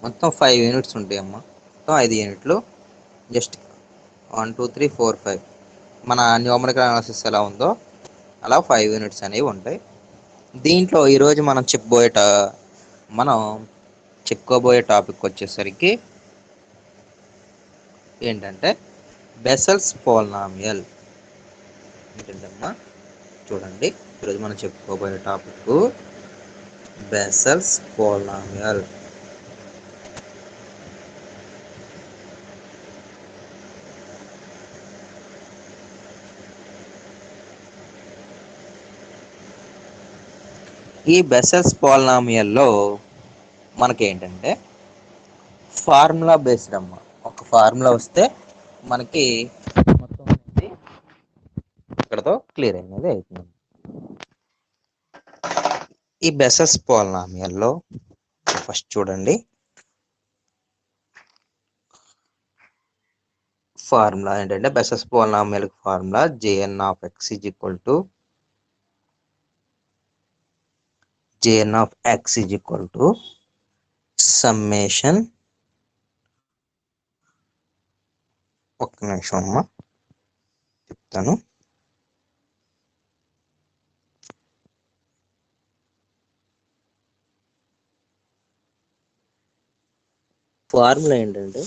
మొత్తం 5 యూనిట్స్ ఉంటాయమ్మా. మొత్తం 5 యూనిట్లు. జస్ట్ 1 2 3 4 5 మన న్యూమరికల్ అనాలిసిస్ ఎలా ఉందో అలా 5 యూనిట్స్ అనేవి ఉంటాయి. దీంట్లో ఈరోజు మనం చెప్పుకోబోయే టాపిక్ వచ్చేసరికి ఏంటంటే బెసెల్స్ పోలినామియల్. ఏంటంటమ్మా చూడండి, ఈరోజు మనం చెప్పుకోబోయే టాపిక్ బెసెల్స్ పోలినామియల్. ఈ బెసెల్స్ పోలినామియల్లో మనకేంటంటే ఫార్ములా బేస్డ్ అమ్మ. ఒక ఫార్ములా వస్తే మనకి మొత్తం అనేది ఇక్కడతో క్లియర్ అయినది అవుతుంది. ఈ బెసెల్స్ పోలినామియల్లో ఫస్ట్ చూడండి, ఫార్ములా ఏంటంటే Bessel's polynomial formula jn of x is equal to summation. ఒక్క నిమిషం అమ్మ చెప్తాను. ఫార్ములా ఏంటంటే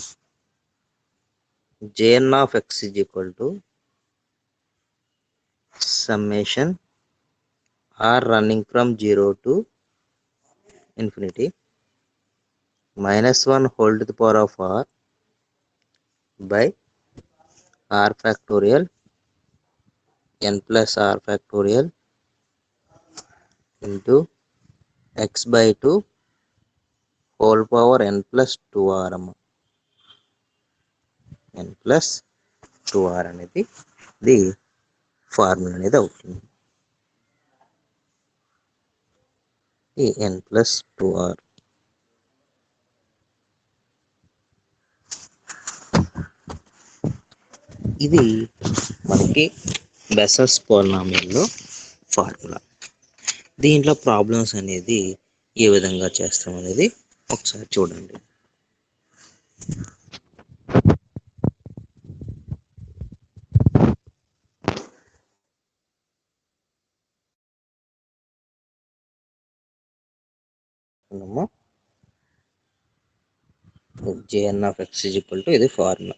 jn of x is equal to summation r running from 0 to infinity -1 whole to the power of r by r factorial n plus r factorial into x by 2 whole power n plus 2r n plus 2r అనేది ఇది formula అనేది అవుతుంది. ఈ n plus 2r ఇది మనకి బెసెల్స్ పోలినామియల్లో formula. దీంట్లో problems అనేది ఏ విధంగా చేస్తాం అనేది ఒకసారి చూడండి. jn of x is equal to ఇది ఫార్ములా.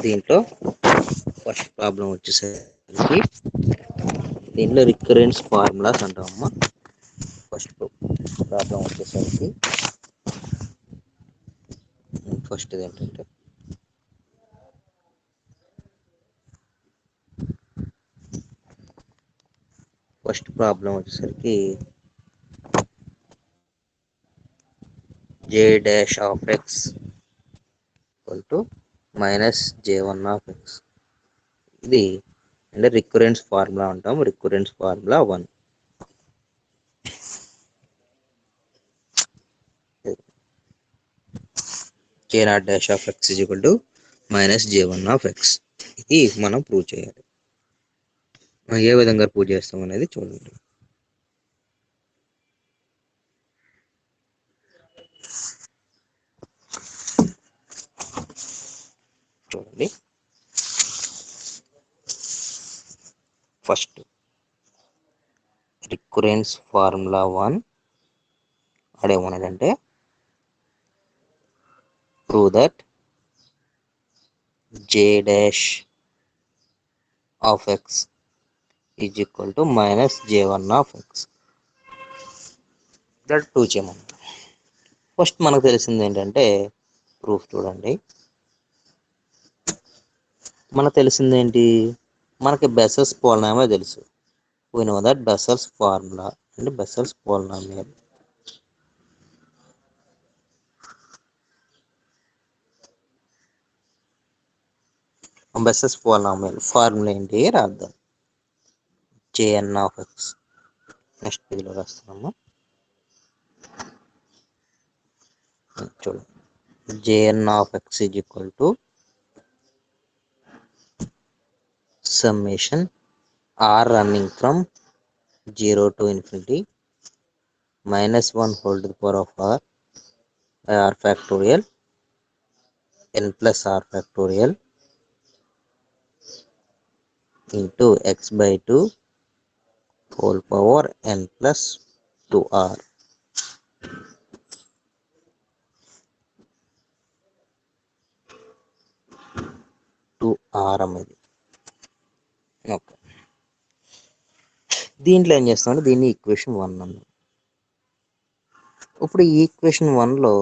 దీంట్లో ఫస్ట్ ప్రాబ్లం వచ్చేసరికి దీంట్లో రికరెన్స్ ఫార్ములాస్ అంటామమ్మా. ఫస్ట్ ప్రాబ్లం వచ్చేసరికి ఫస్ట్ ఏంటంటే j dash of x equal to minus j1 of x. ఇది అంటే రికరెన్స్ ఫార్ములా అంటాం. Recurrence formula 1. j0 dash of x is equal to minus j1 of x. ఇది మనం prove చేయాలి. ఏ విధంగా prove చేస్తాం అనేది చూడండి. First recurrence formula 1 అదేమన్నాడంటే prove that j dash of x is equal to minus j1 of x. That prove చేయమన్నా. First మనకు తెలిసింది ఏంటంటే ప్రూఫ్ చూడండి. మనకు తెలిసింది ఏంటి, మనకి బెసెల్స్ పోలినామియల్ తెలుసు. we know that బెసెల్స్ ఫార్ములా అంటే బెసెల్స్ పోలినామియల్. బెసెల్స్ పోలినామియల్ ఫార్ములా ఏంటి రాద్దాం. jn of x. నెక్స్ట్ పేజీలో రాస్తున్నాము చూడండి. Jn of x is equal to summation r running from 0 to infinity minus 1 whole to the power of r by r factorial n plus r factorial into x by 2 whole power n plus 2r. 2r అనేది okay. దీంట్లో ఏం చేస్తామంటే దీన్ని equation 1 అన్నాం. ఇప్పుడు ఈ equation 1లో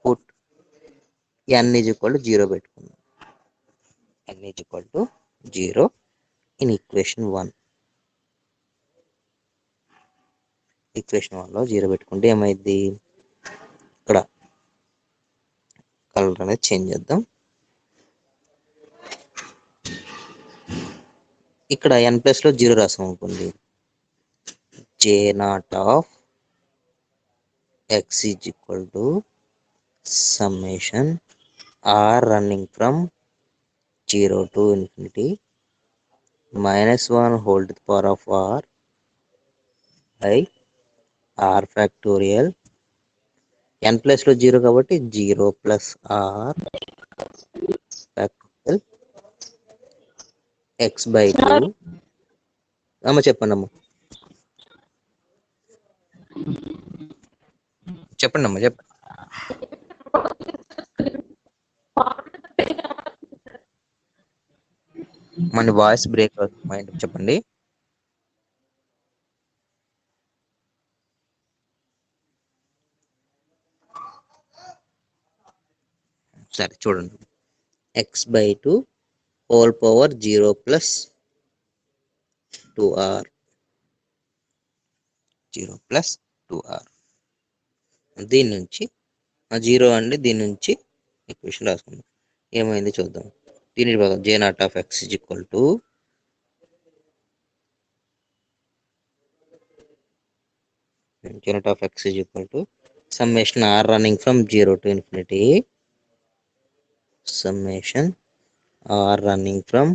put n is equal to 0 పెట్టుకుందాం. n is equal to 0 in equation 1. Equation 1లో 0 పెట్టుకుంటే ఏమైంది, ఇక్కడ కలర్ అనేది చేంజ్ చేద్దాం. ఇక్కడ n ప్లస్లో 0 రాసాం అనుకోండి, J0 of x is equal to summation r running from 0 to infinity minus 1 whole to the power of r by r factorial. n ప్లస్లో 0 కాబట్టి 0 plus r factorial x by 2. అమ్మ చెప్పండి అమ్మ, చెప్పండి అమ్మ చెప్పండి. మన వాయిస్ బ్రేక్ అవుతుంది, చెప్పండి. సరే చూడండి, x by 2 whole power 0 plus 2r 0 plus 2r. దీని నుంచి 0 అండి, దీని నుంచి ఈక్వేషన్ రాసుకుందాం. ఏమైంది చూద్దాం. దీని J0 of x is equal to J0 of x is equal to summation r running from 0 to infinity, summation r running from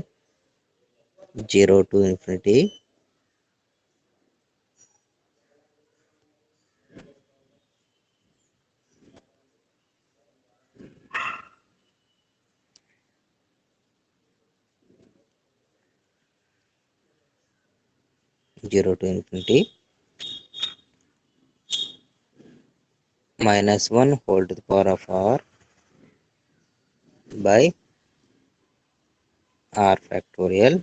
0 to infinity minus 1 whole to the power of r by r factorial.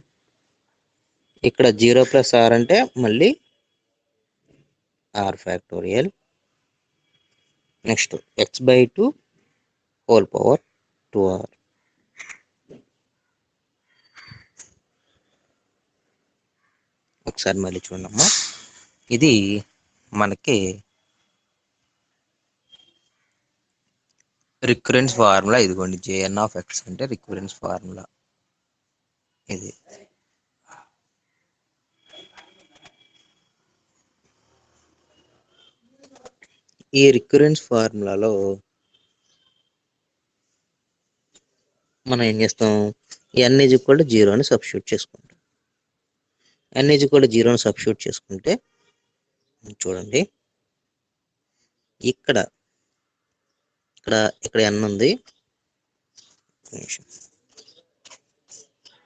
ఇక్కడ 0 plus r అంటే మళ్ళీ r factorial. Next x by 2 whole power 2r. ఒకసారి మళ్ళీ చూడమ్మా, ఇది మనకి recurrence formula. ఇదిగోండి, Jn of x అంటే రికరెన్స్ ఫార్ములా ఇది. ఈ రికరెన్స్ ఫార్ములాలో మనం ఏం చేస్తాం, n ఈజ్ ఈక్వల్ టు 0 అని సబ్స్టిట్యూట్ చేసుకుంటాం. n ఈజ్ ఈక్వల్ టు 0 అని సబ్స్టిట్యూట్ చేసుకుంటే చూడండి, ఇక్కడ ఇక్కడ ఇక్కడ n ఉంది.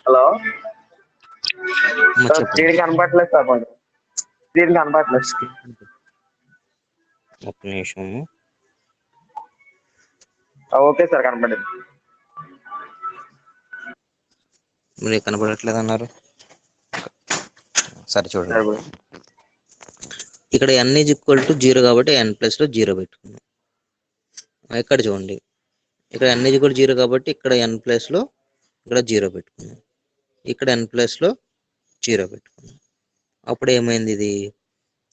హలో, చెప్పండి. దీనికి కనపడలేదు సార్, కొంచెం దీనికి కనపడలేదు. ఒక నిమిషం. ఓకే సార్, కనపడింది. మీరు కనపడట్లేదు అన్నారు. సరే చూడండి, ఇక్కడ n ఈజ్ ఈక్వల్ టు 0 కాబట్టి n ప్లస్లో 0 పెట్టుకున్నాం. ఇక్కడ చూడండి, ఇక్కడ n ఈజ్ ఈక్వల్ 0 కాబట్టి ఇక్కడ n ప్లస్లో ఇక్కడ 0 పెట్టుకున్నాం. ఇక్కడ n ప్లస్లో 0 పెట్టుకున్నాం. అప్పుడు ఏమైంది, ఇది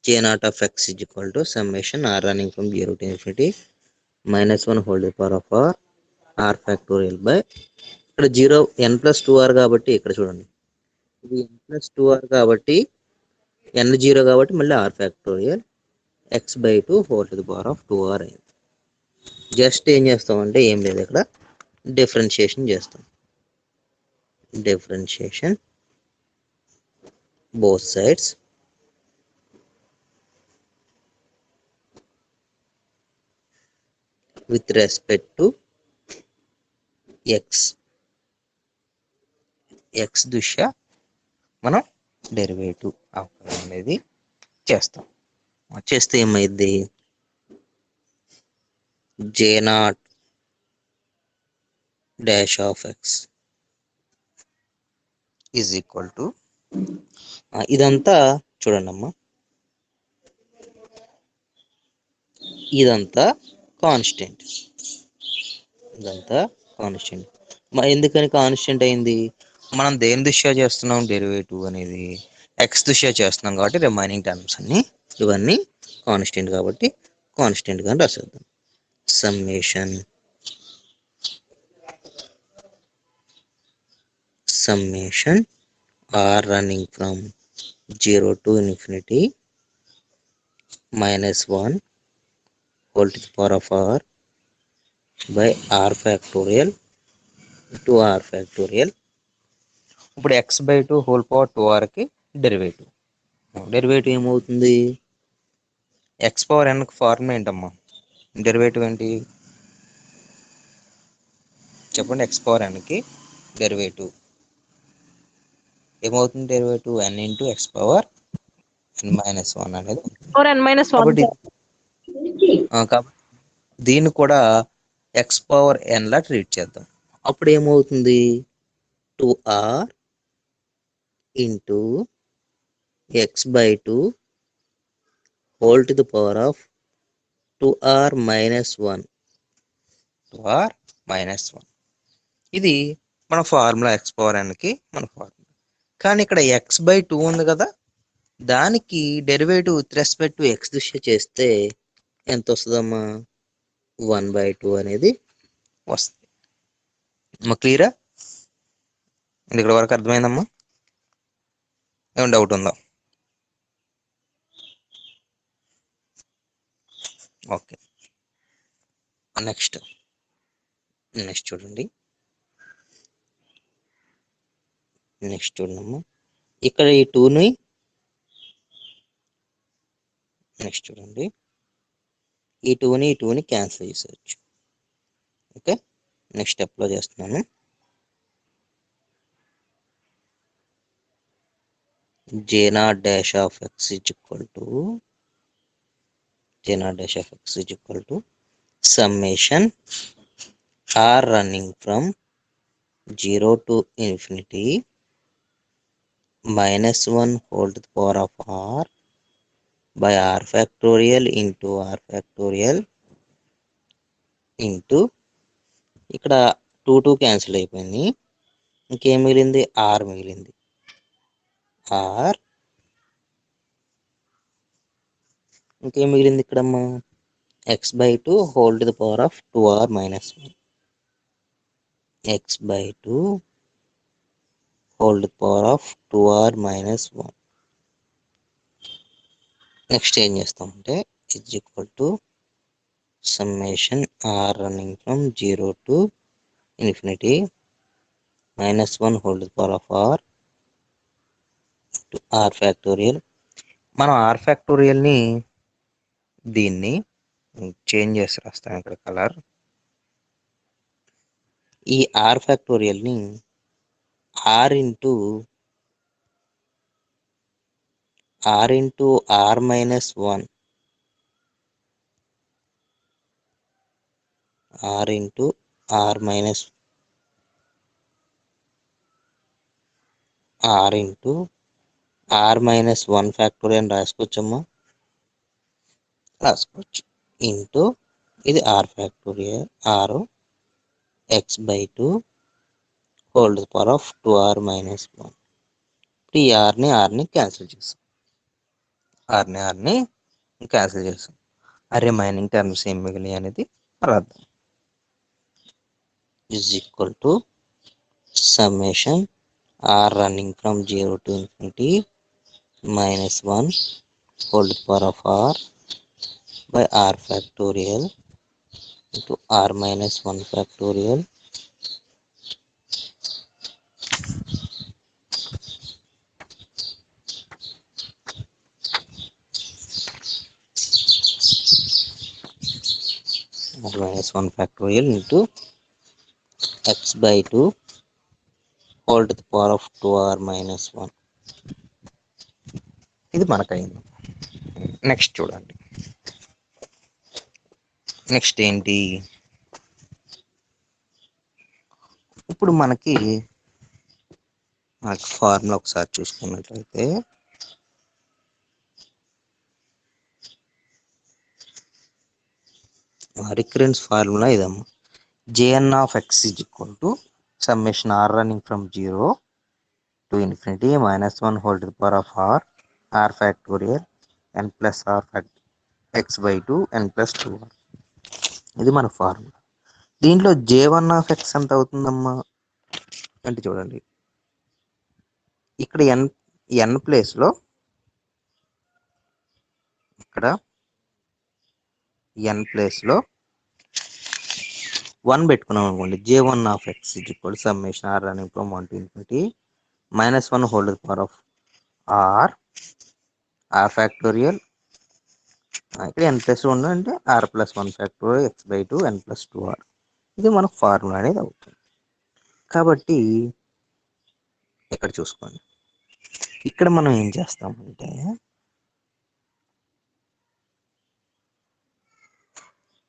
J0 of x is equal to summation r running from 0 to infinity minus 1 whole to the power of r factorial by ఇక్కడ 0 n plus 2r కాబట్టి ఇక్కడ చూడండి, ఇది n plus 2r కాబట్టి n 0 కాబట్టి మళ్ళీ r factorial x by 2 whole to the power of 2r అయింది. Just ఏం చేస్తామంటే ఏం లేదు, ఇక్కడ డిఫరెన్షియేషన్ చేస్తాం. Differentiation both sides with respect to x దిశ మనం డెరివేటివ్ అనేది చేస్తాం. చేస్తే ఏమైంది, j0 dash of x is equal to, ఇదంతా చూడండి అమ్మా, ఇదంతా కాన్స్టెంట్. ఎందుకని కాన్స్టెంట్ అయింది, మనం దేని దిశ చేస్తున్నాం డెరివేటివ్ అనేది, ఎక్స్ దిశ చేస్తున్నాం కాబట్టి రిమైనింగ్ టర్మ్స్ అన్ని ఇవన్నీ కాన్స్టెంట్ కాబట్టి కాన్స్టెంట్ గా రాసేద్దాం. Summation r running from 0 to infinity -1 whole to the power of r by r factorial to r factorial. ఇప్పుడు x/2 హోల్ పవర్ 2rకి డెరివేటివ్ ఏమవుతుంది, x పవర్ nకి ఫార్ములా ఏంటమ్మా, డెరివేటివ్ ఏంటి చెప్పండి. x పవర్ nకి డెరివేటివ్ ఏమవుతుంది, derivative n into x power n-1 అనేది. కాబట్టి దీన్ని కూడా x పవర్ n లా ట్రీట్ చేద్దాం. అప్పుడు ఏమవుతుంది, 2r into x/2 whole to the power of 2r -1. ఇది మన ఫార్ములా x పవర్ nకి మన ఫార్ములా. కానీ ఇక్కడ x/2 ఉంది కదా, దానికి derivative with respect to x దిశ చేస్తే ఎంత వస్తుందమ్మా, 1/2 అనేది వస్తుంది. అమ్మా క్లియరా, ఇక్కడ వరకు అర్థమైందమ్మా, ఏమైనా డౌట్ ఉందా? ఓకే, నెక్స్ట్ చూడండి. చూడమ్మా, ఇక్కడ ఈ 2ని చూడండి, ఈ 2ని క్యాన్సిల్ చేసేయచ్చు. ఓకే, నెక్స్ట్ స్టెప్లో చేస్తున్నాను. j0 dash of x is equal to summation r running from 0 to infinity -1 whole to the power of r by r factorial into r factorial into, ఇక్కడ 2 క్యాన్సిల్ అయిపోయింది, ఇంకేం మిగిలింది, r మిగిలింది. ఇంకేం మిగిలింది ఇక్కడమ్మా, x/2 whole to the power of 2r -1. x/2 whole to the power of 2r -1. Next ఏం చేస్తామంటే is equal to summation r running from 0 to infinity -1 whole to the power of r to r factorial. మనం r ఫ్యాక్టోరియల్ని దీన్ని change చేసి రాస్తాం ఇక్కడ colour. ఈ r ఫ్యాక్టోరియల్ని r into r -1 r into r -1 factorial రాసుకోవచ్చమ్మా, రాసుకోవచ్చు. ఇంటూ ఇది r factorial r x/2 whole to the power of 2r -1. ఇప్పుడు ఈ r ని క్యాన్సిల్ చేస్తాం, ఆ రిమైనింగ్ టర్మ్స్ ఏం మిగిలినాయి అనేది రాద్దాం. Is equal to summation r running from 0 to infinity -1 whole to the power of r by r factorial into r minus 1 factorial r minus 1 factorial into x by 2 whole to the power of 2r minus 1. ఇది మనకైంది. Next చూడండి. Next ఏంటి, ఇప్పుడు మనకి formula ఒకసారి చూసుకున్నట్లయితే recurrence formula ఇదమ్మా. jn of x is equal to summation r running from 0 to infinity minus 1 whole to the power of r factorial n plus r x by 2 n plus 2r. ఇది మన formula. దీంట్లో j1 of x ఎంత అవుతుందమ్మా అంటే చూడండి, ఇక్కడ n ప్లేస్లో ఇక్కడ n ప్లేస్లో 1 పెట్టుకున్నాం అనుకోండి. j1 of x is equal to summation r running from 1 to infinity minus 1 whole to the power of r factorial, ఇక్కడ n ప్లస్ 1 అంటే r plus 1 factorial x by 2 n plus 2r. ఇది మనకు formula అనేది అవుతుంది. కాబట్టి ఇక్కడ చూసుకోండి, ఇక్కడ మనం ఏం చేస్తామంటే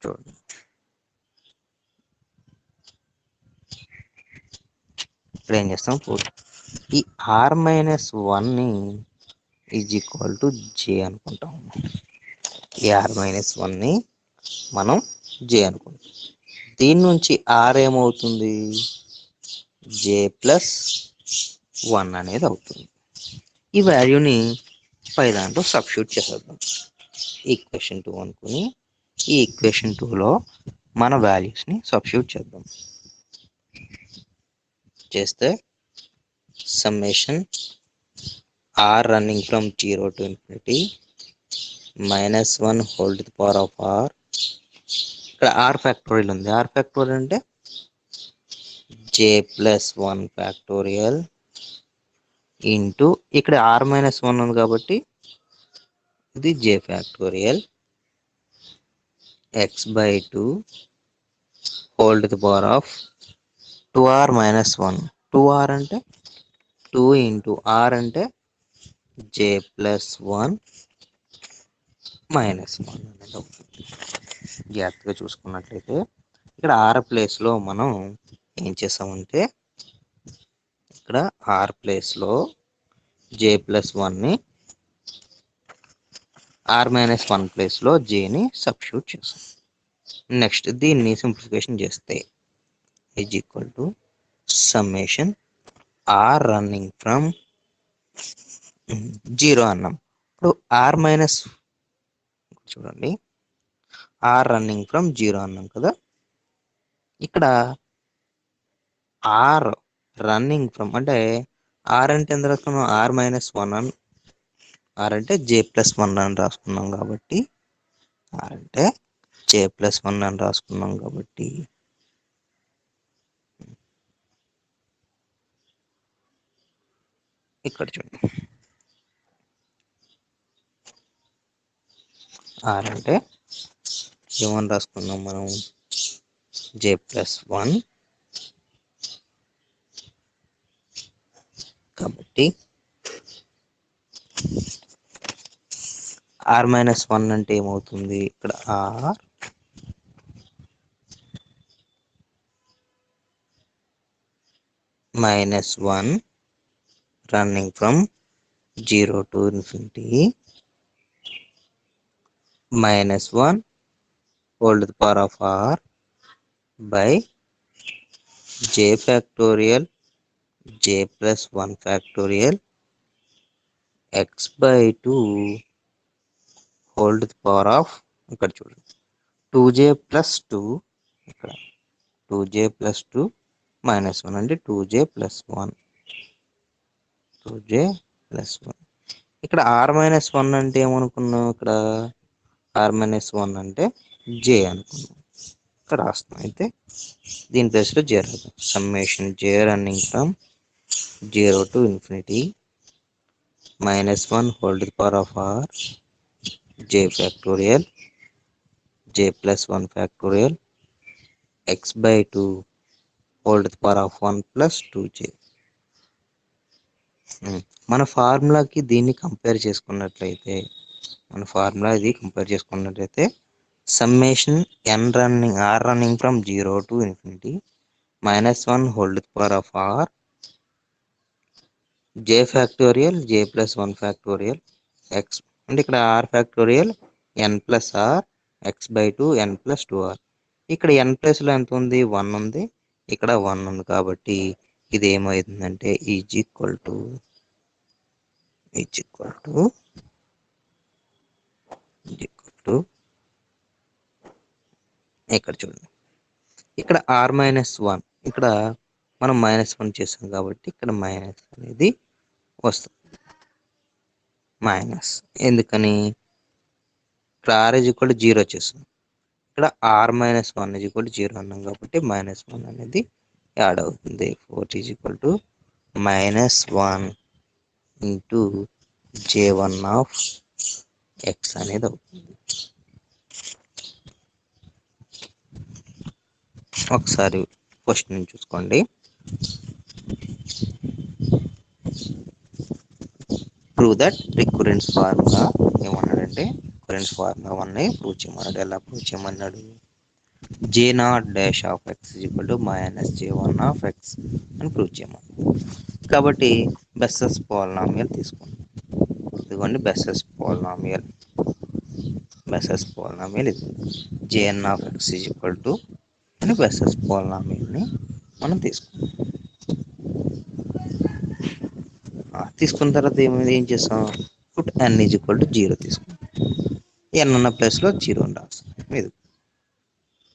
చూడండి, ఇక్కడ ఏం చేస్తాం, ఈ r మైనస్ 1ని ఈజ్ ఈక్వల్ టు జే అనుకుంటాం. ఈ r మైనస్ 1ని మనం జే అనుకుంటాం. దీని నుంచి r ఏమవుతుంది, జే ప్లస్ 1 అనేది అవుతుంది. ఈ వాల్యూని పై దాంట్లో సబ్స్టిట్యూట్ చేసేద్దాం. ఈక్వేషన్ 2 అనుకుని ఈ ఈక్వేషన్ 2లో మన వాల్యూస్ని సబ్స్టిట్యూట్ చేద్దాం. చేస్తే summation r running from 0 to infinity minus 1 whole to the power of r, ఇక్కడ r ఫ్యాక్టోరియల్ ఉంది. r ఫ్యాక్టోరియల్ అంటే j ప్లస్ 1 ఫ్యాక్టోరియల్ ఇంటూ ఇక్కడ r మైనస్ 1 ఉంది కాబట్టి ఇది j factorial x by 2 whole to the power of 2r minus 1. 2r అంటే 2 into r అంటే j plus 1 minus 1 అనేది అవుతుంది. జాగ్రత్తగా చూసుకున్నట్లయితే ఇక్కడ r ప్లేస్లో మనం ఏం చేసామంటే ఇక్కడ r ప్లేస్లో j ప్లస్ 1ని r మైనస్ 1 ప్లేస్లో jని సబ్స్టిట్యూట్ చేసాం. నెక్స్ట్ దీన్ని సింప్లిఫికేషన్ చేస్తే is equal to summation r running from 0 అన్నాం. ఇప్పుడు r మైనస్ చూడండి, r రన్నింగ్ ఫ్రమ్ 0 అన్నాం కదా. ఇక్కడ r రన్నింగ్ ఫ్రమ్ అంటే r అంటే ఎంత రాసుకున్నాం, r మైనస్ 1 అని, r అంటే j ప్లస్ 1 అని రాసుకున్నాం కాబట్టి r అంటే j ప్లస్ 1 అని రాసుకున్నాం కాబట్టి ఇక్కడ చూడండి, r అంటే ఏమని రాసుకున్నాం మనం, j ప్లస్ 1 కాబట్టి r మైనస్ 1 అంటే ఏమవుతుంది, ఇక్కడ r minus 1 running from 0 to infinity minus 1 whole to the power of r by j factorial j plus 1 factorial x by 2 whole to the power of, ఇక్కడ చూడండి 2j plus 2, ఇక్కడ 2j plus 2 minus 1 అంటే 2j plus 1, 2j plus 1. ఇక్కడ r minus 1 అంటే ఏమనుకున్నాం, ఇక్కడ r minus 1 అంటే j అనుకున్నాం రాస్తాం. అయితే దీని ప్లేస్లో జే రాద్దాం. Summation J running from 0 to infinity -1 whole to the power of r j factorial j plus 1 factorial x by 2 whole to the power of 1 plus 2j. మన ఫార్ములాకి దీన్ని కంపేర్ చేసుకున్నట్లయితే summation n running or running from 0 to infinity -1 whole to the power of r j factorial j plus 1 factorial x అంటే ఇక్కడ r factorial n plus r x by 2 n plus 2r. ఇక్కడ n ప్లస్లో ఎంత ఉంది? 1 ఉంది. ఇక్కడ 1 ఉంది కాబట్టి ఇది ఏమవుతుందంటే ఈజ్ ఈక్వల్ టు ఇక్కడ చూడండి, ఇక్కడ r-1 ఇక్కడ మనం -1 చేసాం కాబట్టి ఇక్కడ మైనస్ అనేది వస్తుంది. మైనస్ ఎందుకని? ఇక్కడ r = 0 చేస్తుంది. ఇక్కడ r-1 = 0 అన్నాం కాబట్టి -1 అనేది యాడ్ అవుతుంది. 4 = -1 ఇంటూ j1 ఆఫ్ x అనేది అవుతుంది. ఒకసారి క్వశ్చన్ చూసుకోండి. ప్రూవ్ దట్ రికరెన్స్ ఫార్ములా ఏమన్నాడంటే రికరెన్స్ ఫార్ములా 1 ప్రూవ్ చేయమన్నాడు. ఎలా ప్రూవ్ చేయమన్నాడు? j0 dash of x -j1 of x అని ప్రూవ్ చేయమన్నాడు. కాబట్టి బెస్సెస్ పాలినామియల్ తీసుకున్నాం. ఇదిగోండి బెస్సెస్ పాలినామియల్ ఇది jn ఆఫ్ x అని బెస్సెస్ పాలినామియల్ని మనం తీసుకున్నాం. తీసుకున్న తర్వాత ఏం చేస్తాం? పుట్ n = 0 తీసుకున్నాం. n ఉన్న ప్లేస్లో 0 రాస్తాం. ఇది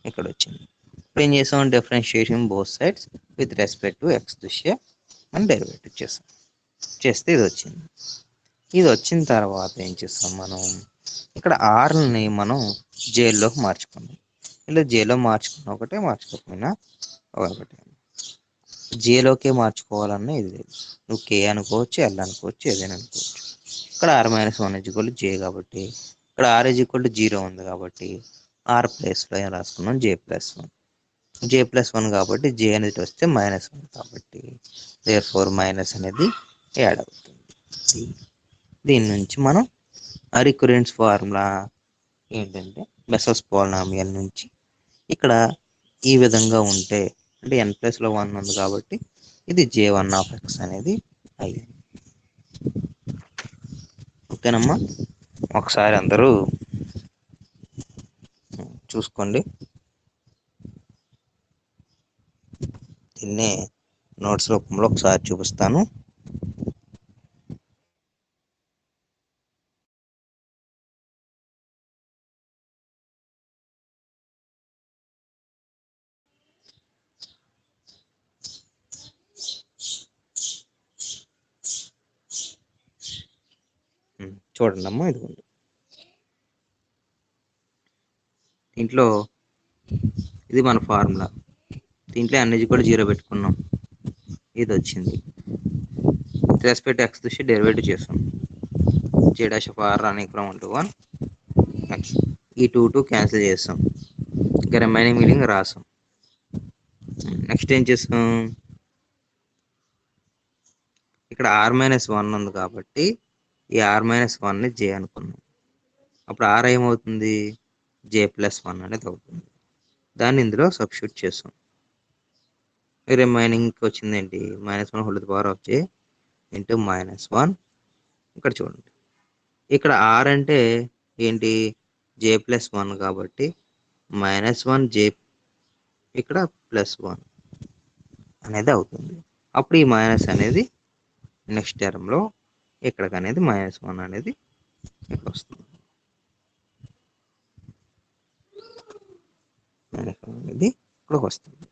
ఇక్కడ వచ్చింది. ఇప్పుడు ఏం చేసాం? Differentiation both sides with respect to x దృష్ట్యా మనం డెరివేటివ్ చేస్తే ఇది వచ్చింది. ఇది వచ్చిన తర్వాత ఏం చేస్తాం? మనం ఇక్కడ ఆర్ని మనం జేల్లోకి మార్చుకున్నాం. ఇలా జేలో మార్చుకున్న ఒకటే, మార్చుకోకపోయినా ఒకటే. జేలోకే మార్చుకోవాలన్నా ఇది లేదు. నువ్వు కే అనుకోవచ్చు, ఎల్ అనుకోవచ్చు, ఏదైనా అనుకోవచ్చు. ఇక్కడ r-1 = j కాబట్టి ఇక్కడ r = 0 ఉంది కాబట్టి r ప్లేస్లో ఏం రాసుకున్నాం? j+1 కాబట్టి j అనేది వస్తే -1 కాబట్టి therefore మైనస్ అనేది యాడ్ అవుతుంది. దీని నుంచి మనం రికరెన్స్ ఫార్ములా ఏంటంటే బెస్సెస్ పాలినామియల్ నుంచి ఇక్కడ ఈ విధంగా ఉంటే అంటే n ప్లస్లో 1 ఉంది కాబట్టి ఇది j1 ఆఫ్ x అనేది అయ్యింది. ఓకేనమ్మా? ఒకసారి అందరూ చూసుకోండి. దీన్నే నోట్స్ రూపంలో ఒకసారి చూపిస్తాను. చూడండి అమ్మా, ఇదిగోండి. దీంట్లో ఇది మన ఫార్ములా. దీంట్లో n = 0 పెట్టుకున్నాం. ఇది వచ్చింది. రెస్పెక్ట్ x దృష్టి డెరివేటివ్ చేస్తాం. j' running from 1 to 1 x. ఈ 2 క్యాన్సిల్ చేస్తాం. ఇంకా రిమైనింగ్ మీనింగ్ రాసాం. నెక్స్ట్ ఏం చేస్తాం? ఇక్కడ r-1 ఉంది కాబట్టి ఈ r-1ని j అనుకున్నాం. అప్పుడు r ఏమవుతుంది? j+1 అనేది అవుతుంది. దాన్ని ఇందులో సబ్స్టిట్యూట్ చేస్తాం. రిమైనింగ్ వచ్చింది ఏంటి? -1 whole to the power of j into -1. ఇక్కడ చూడండి, ఇక్కడ r అంటే ఏంటి? j+1 కాబట్టి -1 j ఇక్కడ +1 అనేది అవుతుంది. అప్పుడు ఈ మైనస్ అనేది నెక్స్ట్ టర్మ్లో ఇక్కడికి అనేది -1 అనేది ఇక్కడ వస్తుంది. అనేది ఇక్కడికి వస్తుంది.